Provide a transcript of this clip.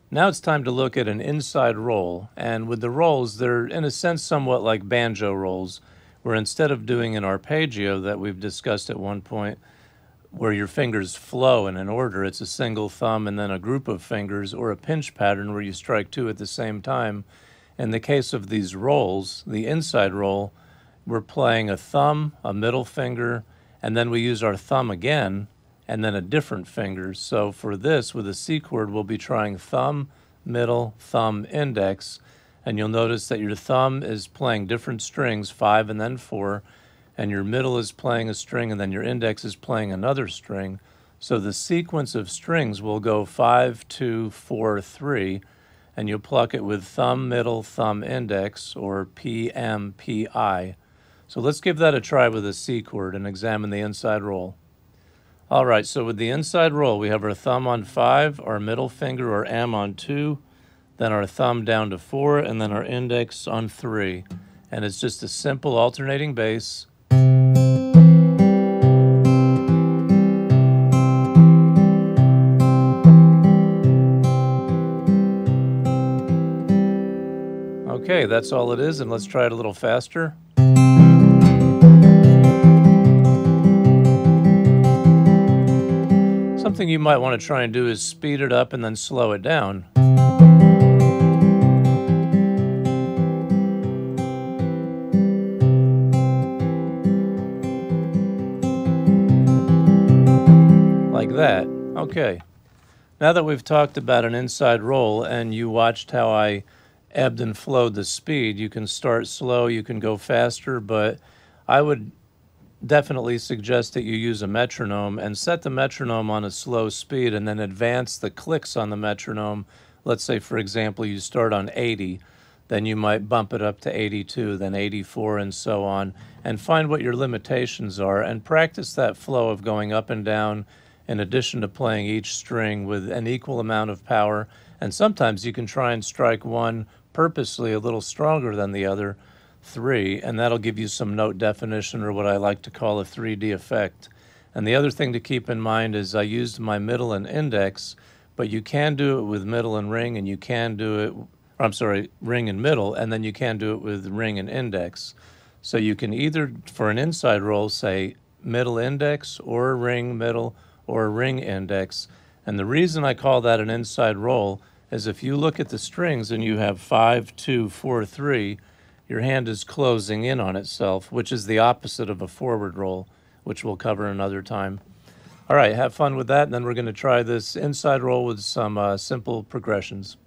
Now it's time to look at an inside roll, and with the rolls, they're in a sense somewhat like banjo rolls, where instead of doing an arpeggio that we've discussed at one point, where your fingers flow in an order, it's a single thumb and then a group of fingers, or a pinch pattern where you strike two at the same time. In the case of these rolls, the inside roll, we're playing a thumb, a middle finger, and then we use our thumb again, and then a different finger. So for this, with a C chord, we'll be trying thumb, middle, thumb, index, and you'll notice that your thumb is playing different strings, 5 and then 4, and your middle is playing a string, and then your index is playing another string. So the sequence of strings will go 5, 2, 4, 3, and you'll pluck it with thumb, middle, thumb, index, or P, M, P, I. So let's give that a try with a C chord and examine the inside roll. All right, so with the inside roll, we have our thumb on 5, our middle finger or M on 2, then our thumb down to 4, and then our index on 3. And it's just a simple alternating bass. Okay, that's all it is, and let's try it a little faster. Something you might want to try and do is speed it up and then slow it down. Like that. Okay. Now that we've talked about an inside roll and you watched how I ebbed and flowed the speed, you can start slow, you can go faster, but I would definitely suggest that you use a metronome and set the metronome on a slow speed and then advance the clicks on the metronome. Let's say, for example, you start on 80, then you might bump it up to 82, then 84, and so on, and find what your limitations are and practice that flow of going up and down in addition to playing each string with an equal amount of power. And sometimes you can try and strike one purposely a little stronger than the other, 3, and that'll give you some note definition, or what I like to call a 3D effect. And the other thing to keep in mind is I used my middle and index, but you can do it with middle and ring, and you can do it, I'm sorry, ring and middle, and then you can do it with ring and index. So you can either, for an inside roll, say middle index, or ring middle, or ring index. And the reason I call that an inside roll is if you look at the strings and you have 5, 2, 4, 3, your hand is closing in on itself, which is the opposite of a forward roll, which we'll cover another time. All right, have fun with that, and then we're going to try this inside roll with some simple progressions.